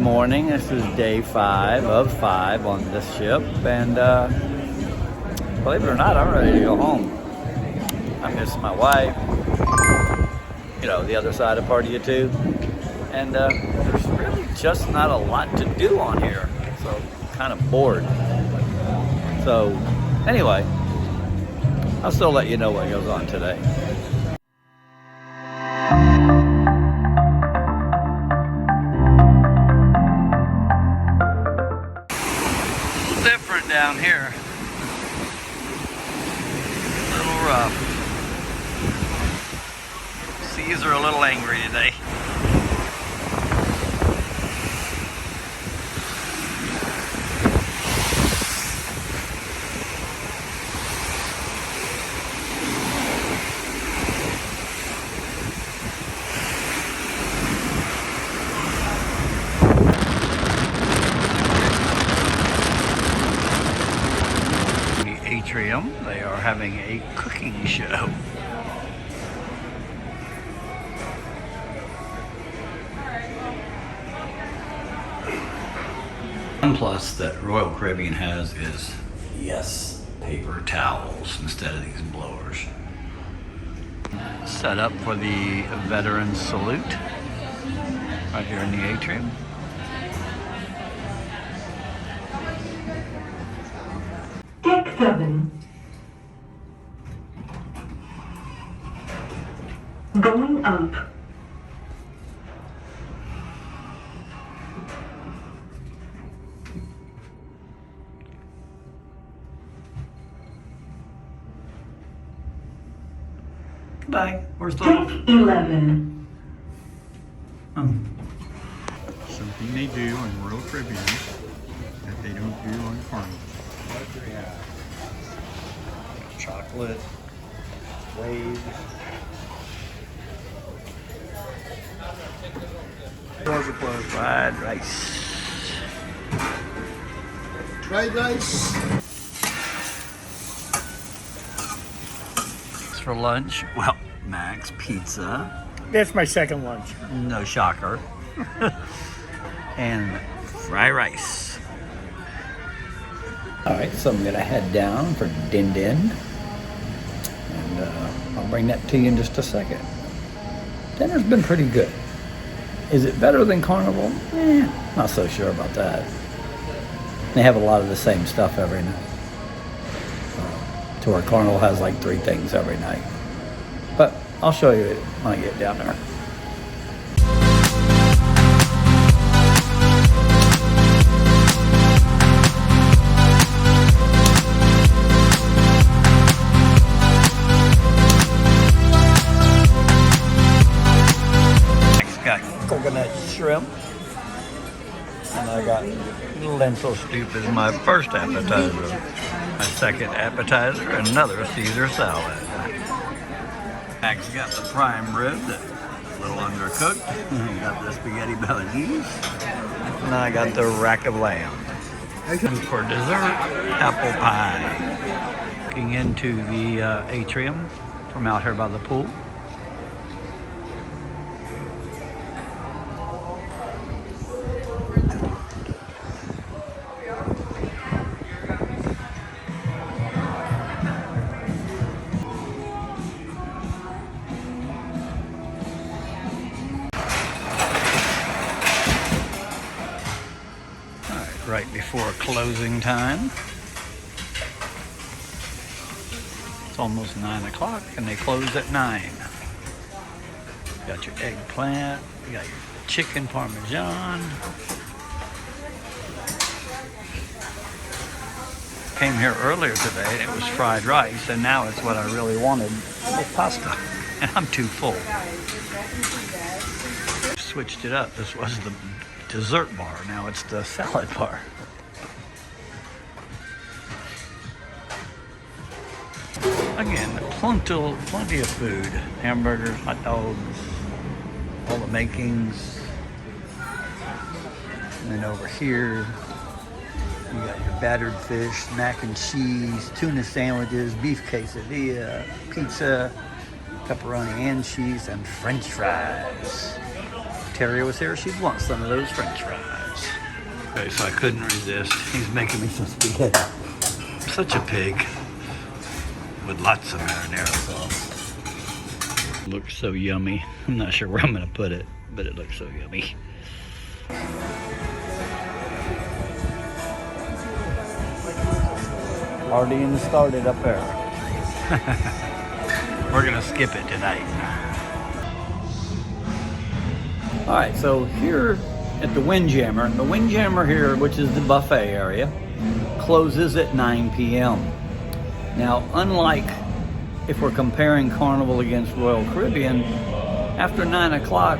morning. This is day 5 of 5 on this ship, and believe it or not, I'm ready to go home. I miss my wife, you know, the other side of Party of 2, and there's really just not a lot to do on here, so I'm kind of bored. So anyway, I'll still let you know what goes on today. Different down here. A little rough. Seas are a little angry today. They are having a cooking show. One plus that Royal Caribbean has is, yes, paper towels instead of these blowers. Set up for the Veterans Salute right here in the atrium. Deck 7. Going up. Goodbye. Where's the Deck 11. Something they do on Royal Caribbean that they don't do on Carnival. Yeah. Chocolate, waves. Doors are closed. Fried rice. Fried rice. It's for lunch. Well, Max Pizza. That's my second lunch. No shocker. And fried rice. Alright, so I'm going to head down for Din Din. And I'll bring that to you in just a second. Dinner's been pretty good. Is it better than Carnival? Not so sure about that. They have a lot of the same stuff every night. To where Carnival has like 3 things every night. But I'll show you it when I get down there. Coconut shrimp, and I got lentil soup as my first appetizer. My second appetizer, another Caesar salad. Max got the prime rib that's a little undercooked. Got the spaghetti bolognese, and I got the rack of lamb. And for dessert, apple pie. Looking into the atrium from out here by the pool. Right before closing time. It's almost 9 o'clock and they close at 9. You got your eggplant, you got your chicken parmesan. Came here earlier today and it was fried rice, and now it's what I really wanted, with pasta. And I'm too full. Switched it up. This was the dessert bar, now it's the salad bar. Again, plenty of food. Hamburgers, hot dogs, all the makings. And then over here, you got your battered fish, mac and cheese, tuna sandwiches, beef quesadilla, pizza, pepperoni and cheese, and french fries. Terry was here, she'd want some of those french fries. Okay, so I couldn't resist. He's making me some spaghetti. Such a pig with lots of marinara sauce. Looks so yummy. I'm not sure where I'm gonna put it, but it looks so yummy. Already started up there. We're gonna skip it tonight. All right, so here at the Windjammer here, which is the buffet area, closes at 9 p.m. Now, unlike if we're comparing Carnival against Royal Caribbean, after 9 o'clock,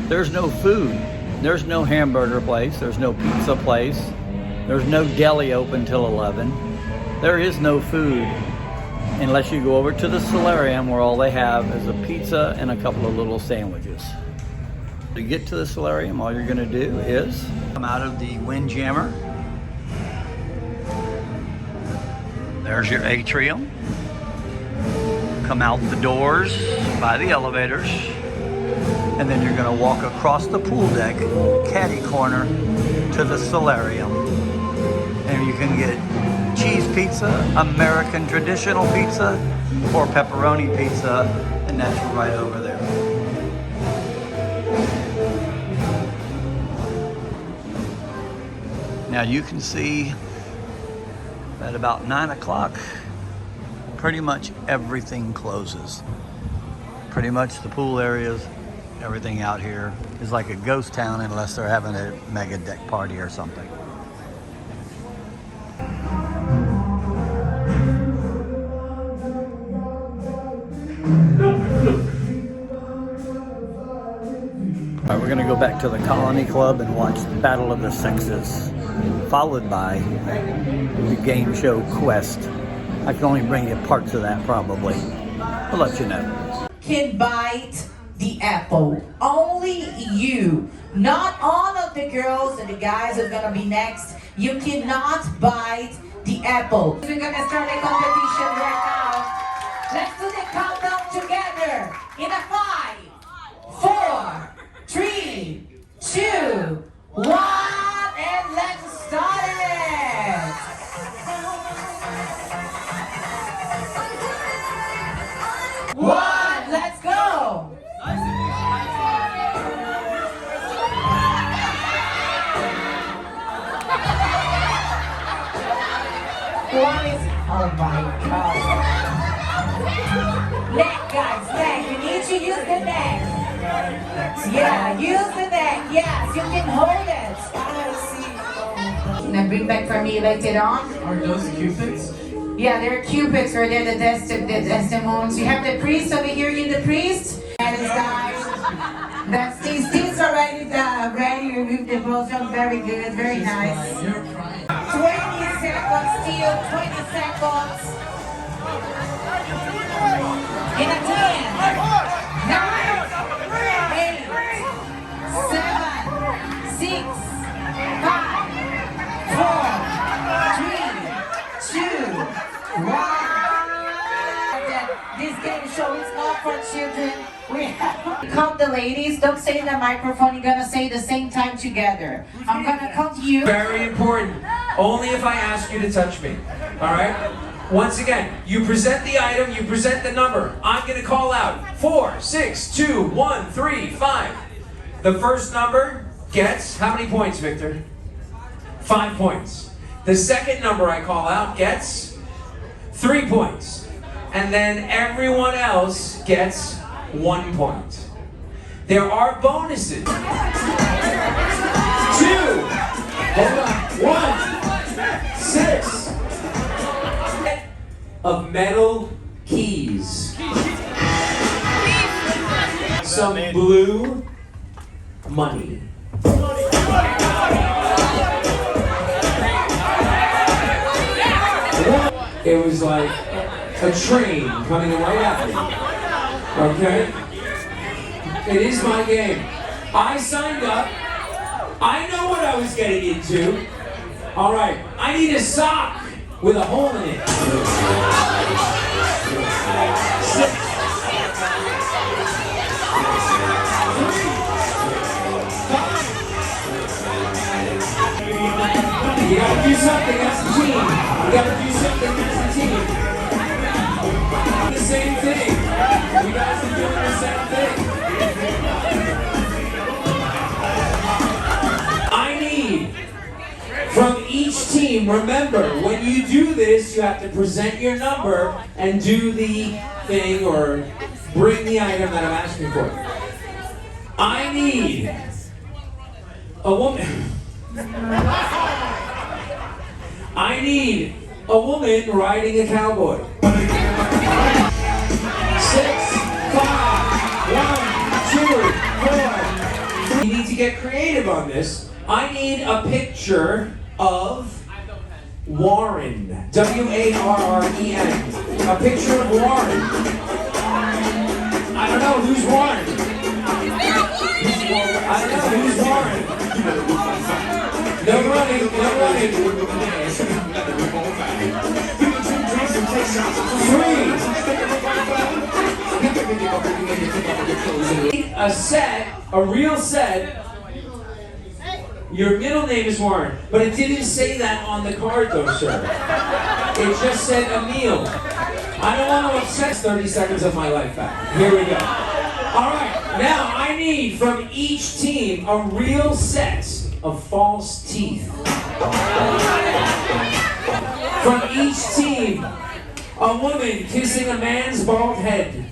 there's no food. There's no hamburger place, there's no pizza place, there's no deli open till 11. There is no food unless you go over to the solarium where all they have is a pizza and a couple of little sandwiches. To get to the solarium, all you're gonna do is come out of the Windjammer. There's your atrium. Come out the doors by the elevators, and then you're gonna walk across the pool deck, caddy corner, to the solarium. And you can get cheese pizza, American traditional pizza, or pepperoni pizza, and that's right over there. Now you can see at about 9 o'clock, pretty much everything closes. Pretty much the pool areas, everything out here is like a ghost town unless they're having a mega deck party or something. All right, we're gonna go back to the Colony Club and watch Battle of the Sexes, followed by the game show Quest. I can only bring you parts of that probably. I'll let you know. Can bite the apple. Only you. Not all of the girls and the guys are gonna be next. You cannot bite the apple. We're gonna start the competition right now. Let's do the countdown together. In a 5, 4, 3, 2, 1, and let's start it! One, let's go! One is, oh my god. Neck, guys, neck. You need to use the neck. Yeah, use the neck. Yes, you can hold it. Now bring back for me later on. Are those cupids? Yeah, they're cupids, or they're the testimonies. You have the priest over here. You the priest. That is guys. That's these are ready. Remove the bosom. Very good. Very nice. 20 seconds still. 20 seconds. In a 10. 9. 8, 7, 6, 5, 4, 3, 2, 1. This game show is not for children. We have count the ladies. Don't say in the microphone. You're gonna say the same time together. I'm gonna count you. Very important. Only if I ask you to touch me. All right? Once again, you present the item, you present the number. I'm going to call out 4, 6, 2, 1, 3, 5. The first number gets how many points, Victor? 5 points. The second number I call out gets 3 points. And then everyone else gets 1 point. There are bonuses. 2. Hold on. 1. 6. Of metal keys. Some blue money. It was like a train coming right at me. Okay? It is my game. I signed up. I know what I was getting into. All right. I need a sock with a hole in it. 6. 5. each team, remember, when you do this, you have to present your number and do the thing or bring the item that I'm asking for. I need a woman. I need a woman riding a cowboy. 6, 5, 1, 2, 4. You need to get creative on this. I need a picture of Warren. W-A-R-R-E-N. A picture of Warren. I don't know, who's Warren? I don't know, who's Warren? No running, no running. 3. A set, a real set. Your middle name is Warren, but it didn't say that on the card though, sir. It just said Emil. I don't want to upset 30 seconds of my life back. Here we go. All right, now I need from each team a real set of false teeth. From each team, a woman kissing a man's bald head.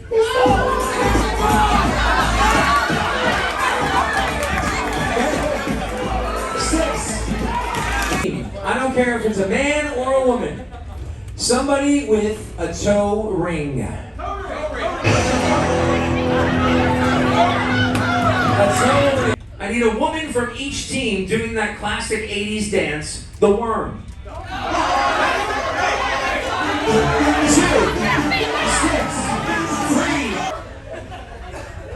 I don't care if it's a man or a woman. Somebody with a toe ring. A toe ring. I need a woman from each team doing that classic 80s dance, the worm. 2, 6, 3.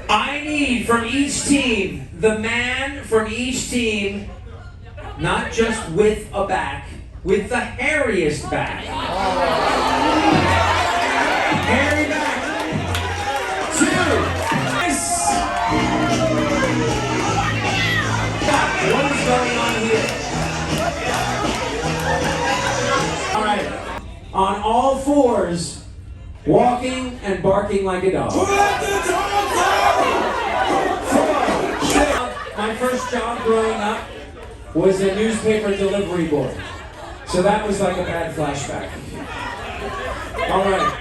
I need from each team, the man from each team, not just with a back, with the hairiest back. Hairy back. 2. Yes. What is going on here? All right. On all fours, walking and barking like a dog. 4. My first job growing up was a newspaper delivery boy. So that was like a bad flashback. All right.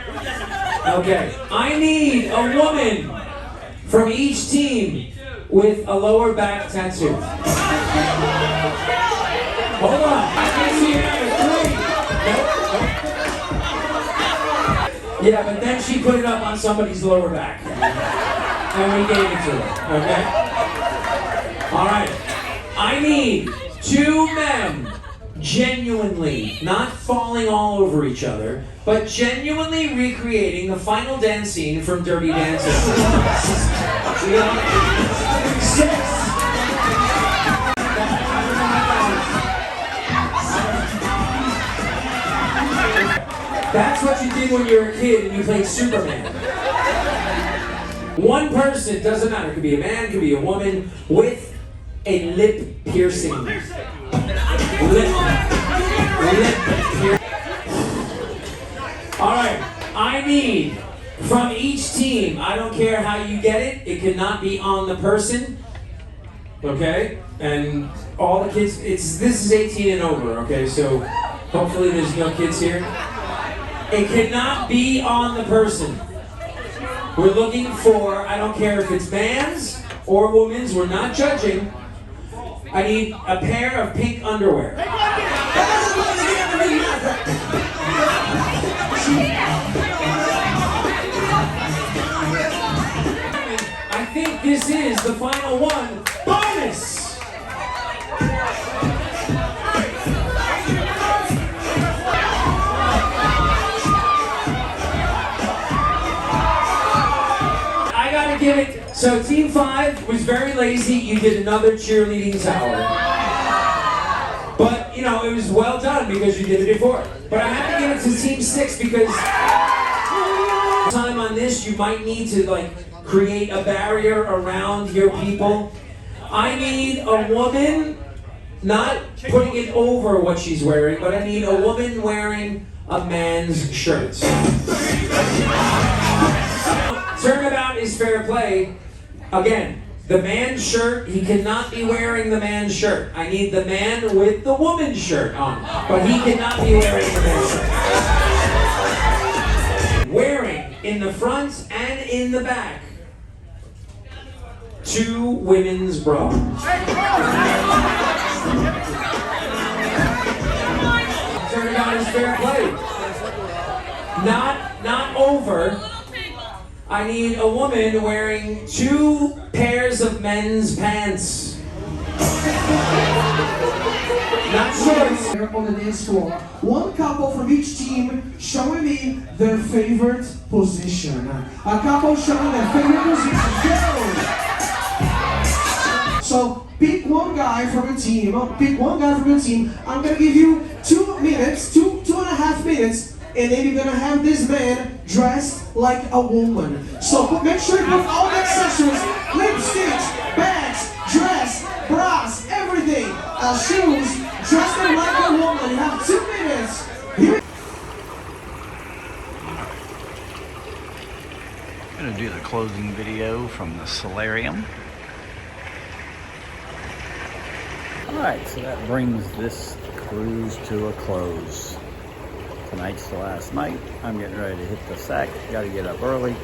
Okay. I need a woman from each team with a lower back tattoo. Hold on. I can see another 3. Nope. Yeah, but then she put it up on somebody's lower back. And we gave it to her. Okay? All right. I need 2 men genuinely, not falling all over each other, but genuinely recreating the final dance scene from Dirty Dancing. 6. That's what you did when you were a kid and you played Superman. One person, doesn't matter, it could be a man, it could be a woman, with a lip piercing. Lip piercing. All right, I need from each team, I don't care how you get it, it cannot be on the person, okay? And all the kids, this is 18 and over, okay? So hopefully there's no kids here. It cannot be on the person. We're looking for, I don't care if it's man's or woman's, we're not judging. I need a pair of pink underwear. I think this is the final one. Bonus! I gotta give it. So Team 5 was very lazy. You did another cheerleading tower. But, you know, it was well done because you did it before. But I had to give it to Team 6 because time on this, you might need to, like, create a barrier around your people. I need a woman, not putting it over what she's wearing, but I need a woman wearing a man's shirt. Turnabout is fair play. Again, The man's shirt, he cannot be wearing the man's shirt. I need the man with the woman's shirt on, but he cannot be wearing the man's shirt. Wearing in the front and in the back 2 women's bras. Turnabout is fair play. Not over. I need a woman wearing 2 pairs of men's pants. Not shorts. Here on the dance floor, one couple from each team showing me their favorite position. A couple showing their favorite position. Go! So pick one guy from your team. I'm gonna give you 2 minutes, two and a half minutes, and then you're gonna have this man dressed like a woman. So make sure you put all the accessories, lipsticks, bags, dress, bras, everything, shoes, dress them like a woman. You have 2 minutes. Here. I'm gonna do the closing video from the solarium. Alright, so that brings this cruise to a close. Tonight's the last night. I'm getting ready to hit the sack. Got to get up early.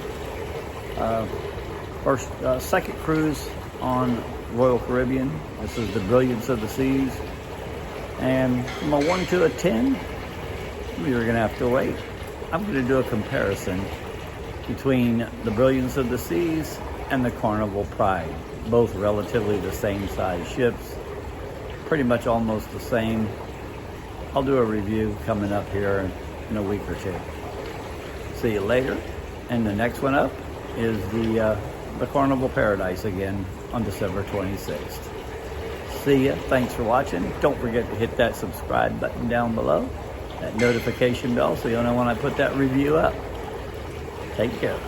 Second cruise on Royal Caribbean. This is the Brilliance of the Seas. And from a 1 to a 10, you're going to have to wait. I'm going to do a comparison between the Brilliance of the Seas and the Carnival Pride. Both relatively the same size ships. Pretty much almost the same. I'll do a review coming up here in a week or 2. See you later. And the next one up is the Carnival Paradise again on December 26th. See ya. Thanks for watching. Don't forget to hit that subscribe button down below, that notification bell, so you'll know when I put that review up. Take care.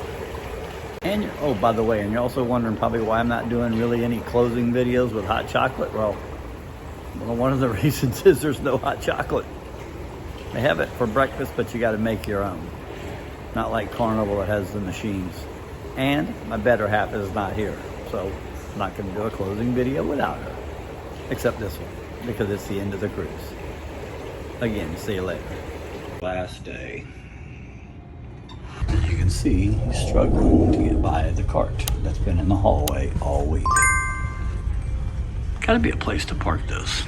And oh, by the way, and you're also wondering probably why I'm not doing really any closing videos with hot chocolate. Well, one of the reasons is there's no hot chocolate. They have it for breakfast, but you got to make your own. Not like Carnival that has the machines. And my better half is not here, so I'm not going to do a closing video without her. Except this one, because it's the end of the cruise. Again, see you later. Last day. As you can see, he's struggling to get by the cart that's been in the hallway all week. Gotta be a place to park this.